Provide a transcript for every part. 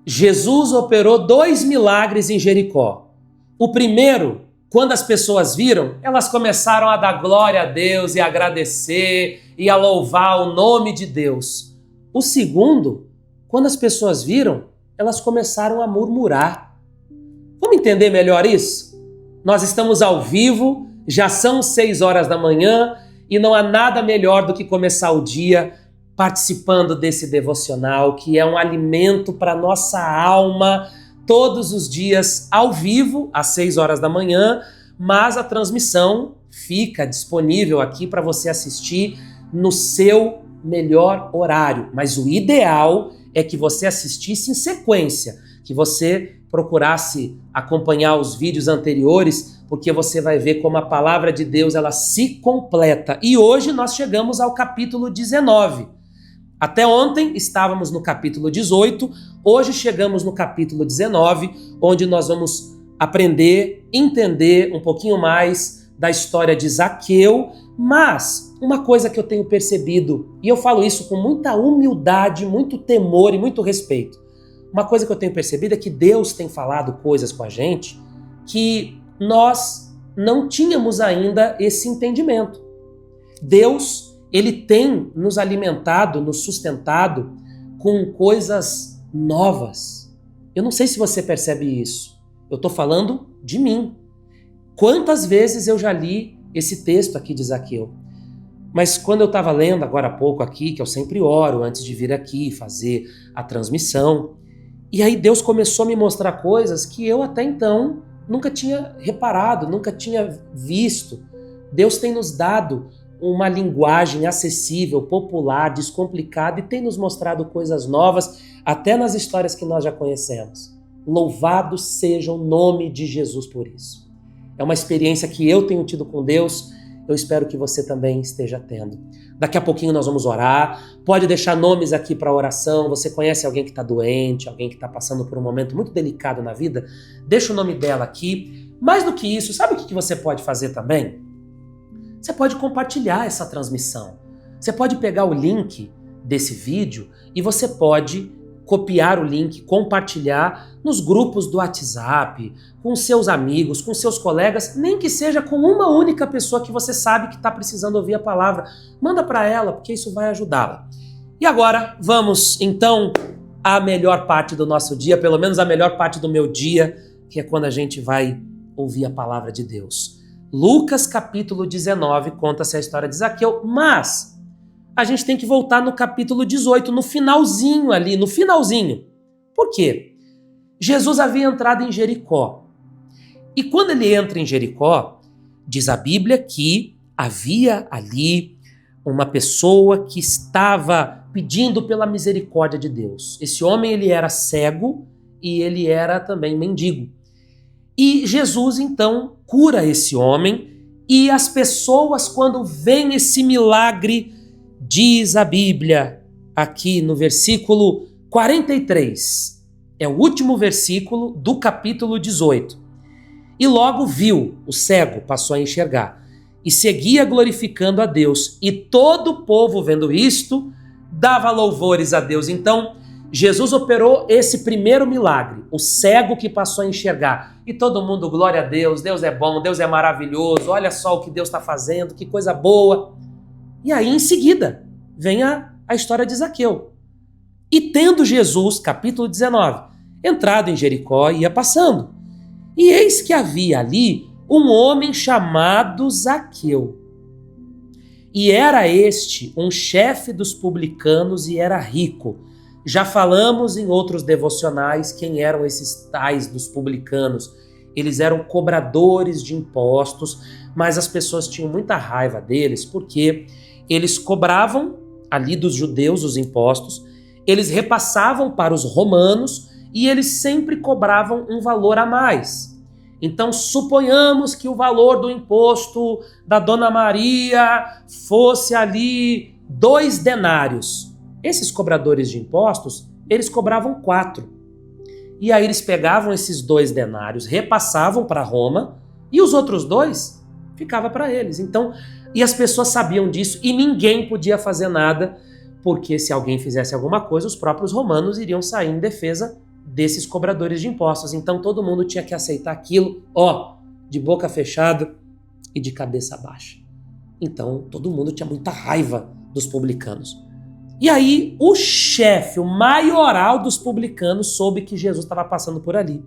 Jesus operou 2 milagres em Jericó. O primeiro, quando as pessoas viram, elas começaram a dar glória a Deus e a agradecer e a louvar o nome de Deus. O segundo, quando as pessoas viram, elas começaram a murmurar. Vamos entender melhor isso? Nós estamos ao vivo, já são 6 horas da manhã e não há nada melhor do que começar o dia participando desse devocional, que é um alimento para a nossa alma, todos os dias ao vivo, às 6 horas da manhã, mas a transmissão fica disponível aqui para você assistir no seu melhor horário. Mas o ideal é que você assistisse em sequência, que você procurasse acompanhar os vídeos anteriores, porque você vai ver como a palavra de Deus ela se completa. E hoje nós chegamos ao capítulo 19. Até ontem estávamos no capítulo 18, hoje chegamos no capítulo 19, onde nós vamos aprender, entender um pouquinho mais da história de Zaqueu, mas uma coisa que eu tenho percebido, e eu falo isso com muita humildade, muito temor e muito respeito, uma coisa que eu tenho percebido é que Deus tem falado coisas com a gente que nós não tínhamos ainda esse entendimento. Deus, Ele tem nos alimentado, nos sustentado com coisas novas. Eu não sei se você percebe isso. Eu estou falando de mim. Quantas vezes eu já li esse texto aqui de Zaqueu? Mas quando eu estava lendo agora há pouco aqui, que eu sempre oro antes de vir aqui fazer a transmissão, e aí Deus começou a me mostrar coisas que eu até então nunca tinha reparado, nunca tinha visto. Deus tem nos dado uma linguagem acessível, popular, descomplicada e tem nos mostrado coisas novas, até nas histórias que nós já conhecemos. Louvado seja o nome de Jesus por isso. É uma experiência que eu tenho tido com Deus, eu espero que você também esteja tendo. Daqui a pouquinho nós vamos orar, pode deixar nomes aqui para oração, você conhece alguém que está doente, alguém que está passando por um momento muito delicado na vida, deixa o nome dela aqui. Mais do que isso, sabe o que você pode fazer também? Você pode compartilhar essa transmissão. Você pode pegar o link desse vídeo e você pode copiar o link, compartilhar nos grupos do WhatsApp, com seus amigos, com seus colegas, nem que seja com uma única pessoa que você sabe que está precisando ouvir a palavra. Manda para ela, porque isso vai ajudá-la. E agora vamos, então, à melhor parte do nosso dia, pelo menos a melhor parte do meu dia, que é quando a gente vai ouvir a palavra de Deus. Lucas capítulo 19 conta-se a história de Zaqueu, mas a gente tem que voltar no capítulo 18, no finalzinho ali, no finalzinho. Por quê? Jesus havia entrado em Jericó. E quando ele entra em Jericó, diz a Bíblia que havia ali uma pessoa que estava pedindo pela misericórdia de Deus. Esse homem ele era cego e ele era também mendigo. E Jesus, então, cura esse homem e as pessoas, quando veem esse milagre, diz a Bíblia, aqui no versículo 43, é o último versículo do capítulo 18. E logo viu, o cego passou a enxergar, e seguia glorificando a Deus. E todo o povo, vendo isto, dava louvores a Deus. Então, Jesus operou esse primeiro milagre, o cego que passou a enxergar. E todo mundo, glória a Deus, Deus é bom, Deus é maravilhoso, olha só o que Deus está fazendo, que coisa boa. E aí, em seguida, vem a história de Zaqueu. E tendo Jesus, capítulo 19, entrado em Jericó, ia passando. E eis que havia ali um homem chamado Zaqueu. E era este um chefe dos publicanos e era rico. Já falamos em outros devocionais quem eram esses tais dos publicanos. Eles eram cobradores de impostos, mas as pessoas tinham muita raiva deles porque eles cobravam ali dos judeus os impostos, eles repassavam para os romanos e eles sempre cobravam um valor a mais. Então, suponhamos que o valor do imposto da Dona Maria fosse ali 2 denários. Esses cobradores de impostos, eles cobravam 4. E aí eles pegavam esses 2 denários, repassavam para Roma e os outros 2 ficava para eles. Então, e as pessoas sabiam disso e ninguém podia fazer nada, porque se alguém fizesse alguma coisa, os próprios romanos iriam sair em defesa desses cobradores de impostos. Então todo mundo tinha que aceitar aquilo, de boca fechada e de cabeça baixa. Então todo mundo tinha muita raiva dos publicanos. E aí o chefe, o maioral dos publicanos, soube que Jesus estava passando por ali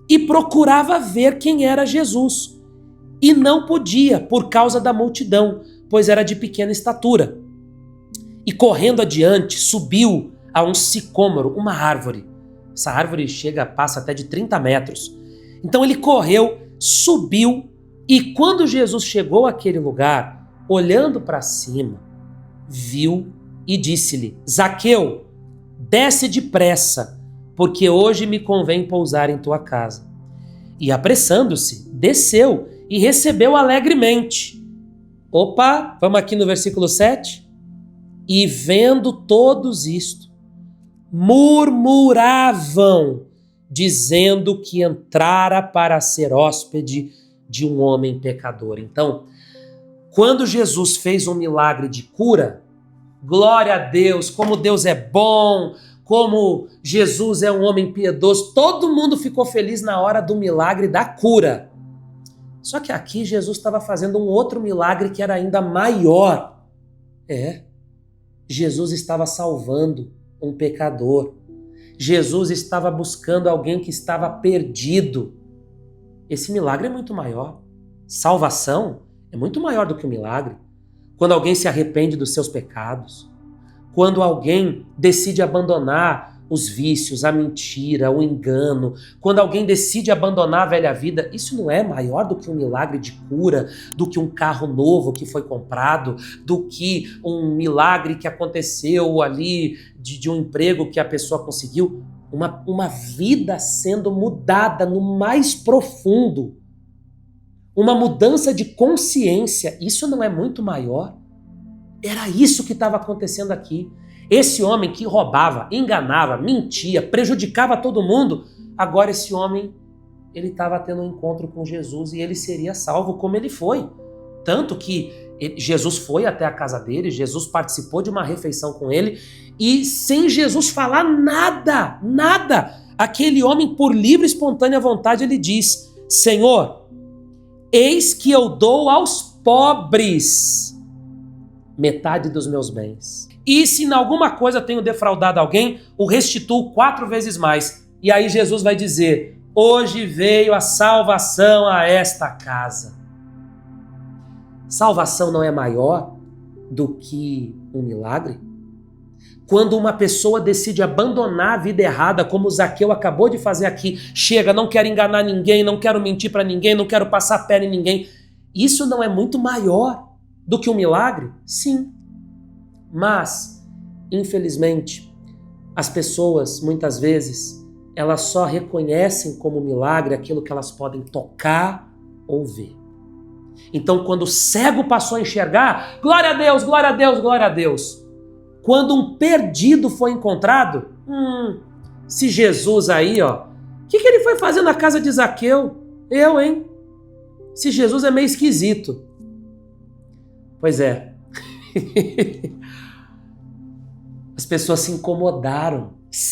e procurava ver quem era Jesus. E não podia por causa da multidão, pois era de pequena estatura. E correndo adiante, subiu a um sicômoro, uma árvore. Essa árvore passa até de 30 metros. Então ele correu, subiu, e quando Jesus chegou àquele lugar, olhando para cima, viu e disse-lhe: Zaqueu, desce depressa, porque hoje me convém pousar em tua casa. E apressando-se, desceu e recebeu alegremente. Vamos aqui no versículo 7. E vendo todos isto, murmuravam, dizendo que entrara para ser hóspede de um homem pecador. Então, quando Jesus fez um milagre de cura, glória a Deus, como Deus é bom, como Jesus é um homem piedoso, todo mundo ficou feliz na hora do milagre da cura. Só que aqui Jesus estava fazendo um outro milagre que era ainda maior. Jesus estava salvando um pecador. Jesus estava buscando alguém que estava perdido. Esse milagre é muito maior. Salvação é muito maior do que o milagre. Quando alguém se arrepende dos seus pecados, quando alguém decide abandonar os vícios, a mentira, o engano, quando alguém decide abandonar a velha vida, isso não é maior do que um milagre de cura, do que um carro novo que foi comprado, do que um milagre que aconteceu ali de um emprego que a pessoa conseguiu. Uma vida sendo mudada no mais profundo. Uma mudança de consciência. Isso não é muito maior? Era isso que estava acontecendo aqui. Esse homem que roubava, enganava, mentia, prejudicava todo mundo, agora esse homem, ele estava tendo um encontro com Jesus e ele seria salvo como ele foi. Tanto que Jesus foi até a casa dele, Jesus participou de uma refeição com ele e sem Jesus falar nada, aquele homem por livre e espontânea vontade, ele diz: Senhor, eis que eu dou aos pobres metade dos meus bens. E se em alguma coisa tenho defraudado alguém, o restituo 4 vezes mais. E aí Jesus vai dizer: hoje veio a salvação a esta casa. Salvação não é maior do que um milagre? Quando uma pessoa decide abandonar a vida errada, como o Zaqueu acabou de fazer aqui, chega, não quero enganar ninguém, não quero mentir para ninguém, não quero passar perna em ninguém, isso não é muito maior do que um milagre? Sim. Mas, infelizmente, as pessoas, muitas vezes, elas só reconhecem como milagre aquilo que elas podem tocar ou ver. Então, quando o cego passou a enxergar, glória a Deus, glória a Deus, glória a Deus. Quando um perdido foi encontrado, se Jesus aí, o que ele foi fazer na casa de Zaqueu? Hein? Se Jesus é meio esquisito. Pois é. As pessoas se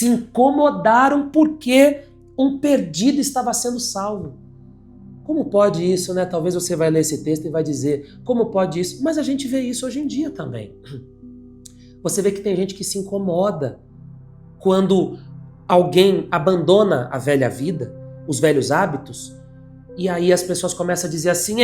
incomodaram porque um perdido estava sendo salvo. Como pode isso, né? Talvez você vai ler esse texto e vai dizer, como pode isso? Mas a gente vê isso hoje em dia também. Você vê que tem gente que se incomoda quando alguém abandona a velha vida, os velhos hábitos, e aí as pessoas começam a dizer assim,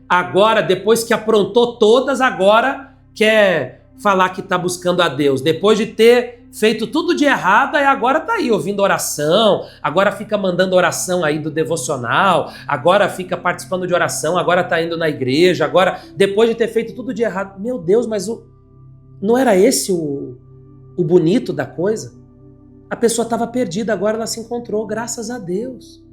agora, depois que aprontou todas, agora quer falar que está buscando a Deus. Depois de ter feito tudo de errado, agora está aí ouvindo oração, agora fica mandando oração aí do devocional, agora fica participando de oração, agora está indo na igreja, agora, depois de ter feito tudo de errado. Meu Deus, mas não era esse o bonito da coisa? A pessoa estava perdida, agora ela se encontrou, graças a Deus.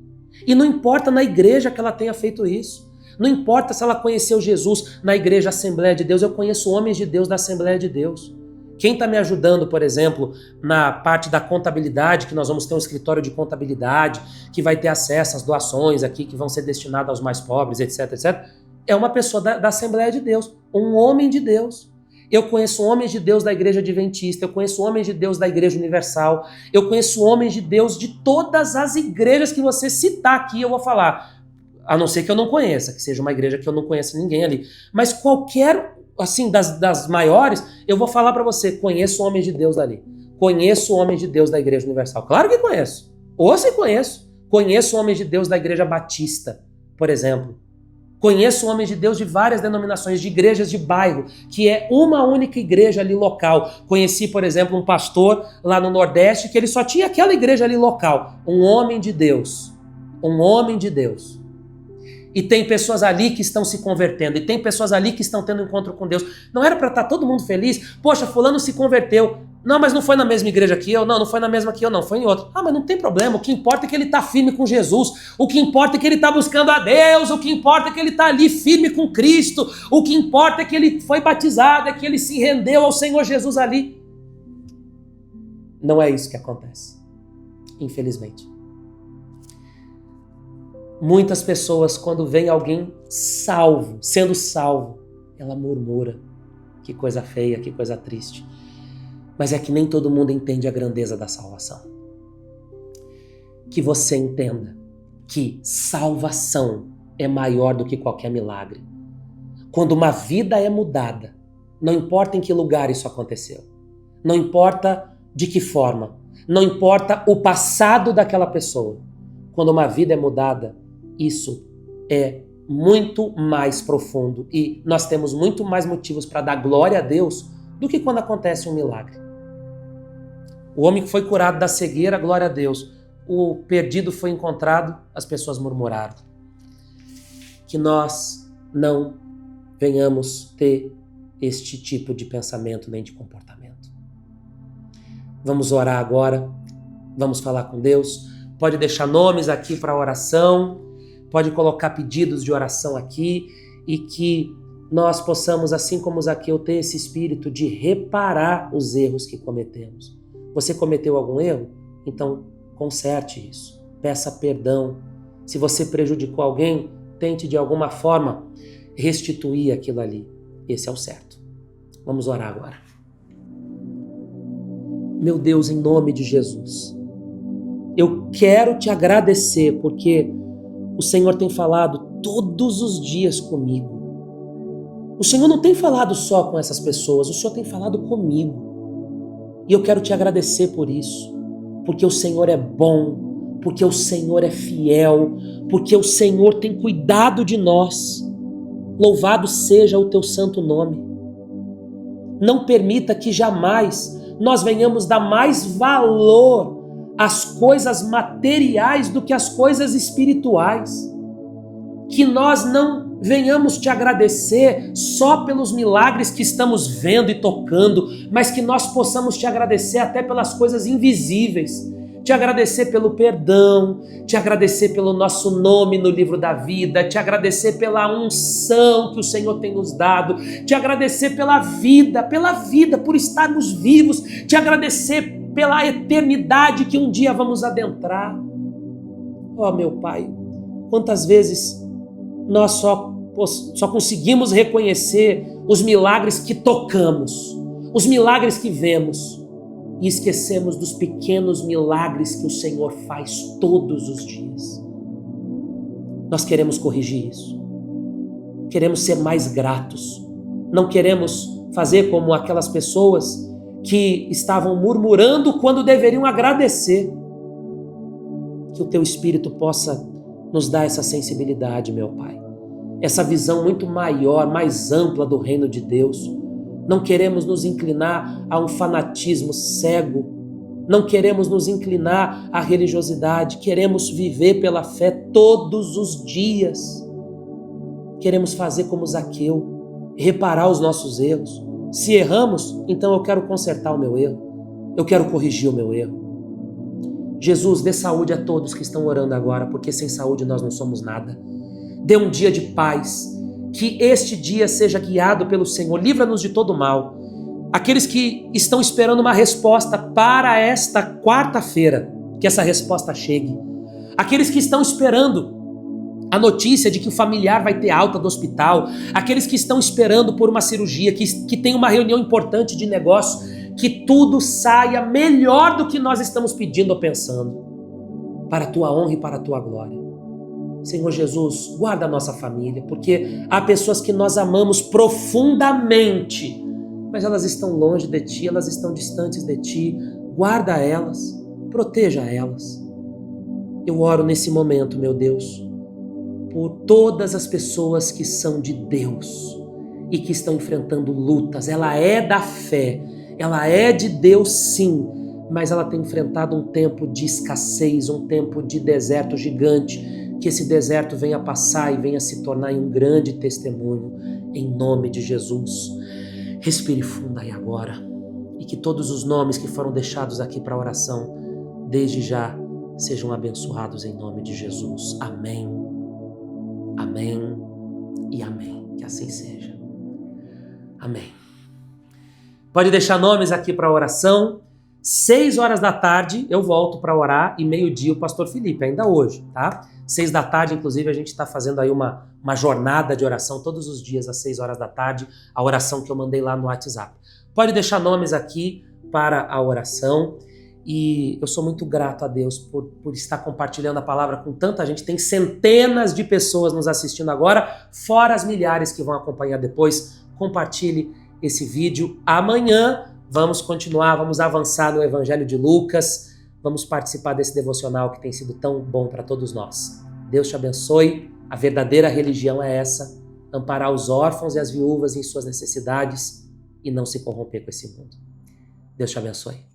E não importa na igreja que ela tenha feito isso. Não importa se ela conheceu Jesus na igreja Assembleia de Deus. Eu conheço homens de Deus da Assembleia de Deus. Quem está me ajudando, por exemplo, na parte da contabilidade, que nós vamos ter um escritório de contabilidade, que vai ter acesso às doações aqui, que vão ser destinadas aos mais pobres, etc, etc. É uma pessoa da Assembleia de Deus, um homem de Deus. Eu conheço homens de Deus da Igreja Adventista, eu conheço homens de Deus da Igreja Universal, eu conheço homens de Deus de todas as igrejas que você citar aqui, eu vou falar. A não ser que eu não conheça, que seja uma igreja que eu não conheça ninguém ali. Mas qualquer, assim, das maiores, eu vou falar para você, conheço homens de Deus dali. Conheço homens de Deus da Igreja Universal. Claro que conheço. Ou se conheço. Conheço homens de Deus da Igreja Batista, por exemplo. Conheço homens de Deus de várias denominações, de igrejas de bairro, que é uma única igreja ali local. Conheci, por exemplo, um pastor lá no Nordeste que ele só tinha aquela igreja ali local. Um homem de Deus. Um homem de Deus. E tem pessoas ali que estão se convertendo, e tem pessoas ali que estão tendo encontro com Deus. Não era para estar todo mundo feliz? Poxa, fulano se converteu. Não, mas não foi na mesma igreja que eu? Não, não foi na mesma que eu, não, foi em outra. Ah, mas não tem problema, o que importa é que ele está firme com Jesus, o que importa é que ele está buscando a Deus, o que importa é que ele está ali firme com Cristo, o que importa é que ele foi batizado, é que ele se rendeu ao Senhor Jesus ali. Não é isso que acontece, infelizmente. Muitas pessoas, quando vem alguém salvo, sendo salvo, ela murmura. Que coisa feia, que coisa triste. Mas é que nem todo mundo entende a grandeza da salvação. Que você entenda que salvação é maior do que qualquer milagre. Quando uma vida é mudada, não importa em que lugar isso aconteceu, não importa de que forma, não importa o passado daquela pessoa, quando uma vida é mudada, isso é muito mais profundo e nós temos muito mais motivos para dar glória a Deus do que quando acontece um milagre. O homem que foi curado da cegueira, glória a Deus. O perdido foi encontrado, as pessoas murmuraram. Que nós não venhamos ter este tipo de pensamento nem de comportamento. Vamos orar agora, vamos falar com Deus. Pode deixar nomes aqui para oração, pode colocar pedidos de oração aqui e que nós possamos, assim como Zaqueu, ter esse espírito de reparar os erros que cometemos. Você cometeu algum erro? Então conserte isso, peça perdão. Se você prejudicou alguém, tente de alguma forma restituir aquilo ali. Esse é o certo. Vamos orar agora. Meu Deus, em nome de Jesus, eu quero te agradecer porque o Senhor tem falado todos os dias comigo. O Senhor não tem falado só com essas pessoas, o Senhor tem falado comigo. E eu quero te agradecer por isso, porque o Senhor é bom, porque o Senhor é fiel, porque o Senhor tem cuidado de nós. Louvado seja o teu santo nome. Não permita que jamais nós venhamos dar mais valor às coisas materiais do que às coisas espirituais. Que nós não venhamos te agradecer só pelos milagres que estamos vendo e tocando, mas que nós possamos te agradecer até pelas coisas invisíveis. Te agradecer pelo perdão, te agradecer pelo nosso nome no livro da vida, te agradecer pela unção que o Senhor tem nos dado, te agradecer pela vida, por estarmos vivos, te agradecer pela eternidade que um dia vamos adentrar. Oh, meu Pai, quantas vezes nós só conseguimos reconhecer os milagres que tocamos, os milagres que vemos, e esquecemos dos pequenos milagres que o Senhor faz todos os dias. Nós queremos corrigir isso. Queremos ser mais gratos. Não queremos fazer como aquelas pessoas que estavam murmurando quando deveriam agradecer. Que o Teu Espírito possa nos dar essa sensibilidade, meu Pai. Essa visão muito maior, mais ampla do reino de Deus. Não queremos nos inclinar a um fanatismo cego. Não queremos nos inclinar à religiosidade. Queremos viver pela fé todos os dias. Queremos fazer como Zaqueu, reparar os nossos erros. Se erramos, então eu quero consertar o meu erro. Eu quero corrigir o meu erro. Jesus, dê saúde a todos que estão orando agora, porque sem saúde nós não somos nada. Dê um dia de paz. Que este dia seja guiado pelo Senhor. Livra-nos de todo mal. Aqueles que estão esperando uma resposta para esta quarta-feira, que essa resposta chegue. Aqueles que estão esperando a notícia de que o familiar vai ter alta do hospital, aqueles que estão esperando por uma cirurgia, que tem uma reunião importante de negócio, que tudo saia melhor do que nós estamos pedindo ou pensando, para a tua honra e para a tua glória. Senhor Jesus, guarda a nossa família, porque há pessoas que nós amamos profundamente, mas elas estão longe de Ti, elas estão distantes de Ti. Guarda elas, proteja elas. Eu oro nesse momento, meu Deus, por todas as pessoas que são de Deus e que estão enfrentando lutas. Ela é da fé, ela é de Deus sim, mas ela tem enfrentado um tempo de escassez, um tempo de deserto gigante. Que esse deserto venha passar e venha se tornar em um grande testemunho, em nome de Jesus. Respire fundo aí agora, e que todos os nomes que foram deixados aqui para a oração, desde já, sejam abençoados em nome de Jesus. Amém, amém e amém. Que assim seja. Amém. Pode deixar nomes aqui para a oração. 6 horas da tarde eu volto para orar e meio-dia o pastor Felipe, ainda hoje, tá? 6 da tarde, inclusive, a gente está fazendo aí uma jornada de oração todos os dias às 6 horas da tarde, a oração que eu mandei lá no WhatsApp. Pode deixar nomes aqui para a oração e eu sou muito grato a Deus por estar compartilhando a palavra com tanta gente. Tem centenas de pessoas nos assistindo agora, fora as milhares que vão acompanhar depois. Compartilhe esse vídeo. Amanhã vamos continuar, vamos avançar no Evangelho de Lucas, vamos participar desse devocional que tem sido tão bom para todos nós. Deus te abençoe, a verdadeira religião é essa, amparar os órfãos e as viúvas em suas necessidades e não se corromper com esse mundo. Deus te abençoe.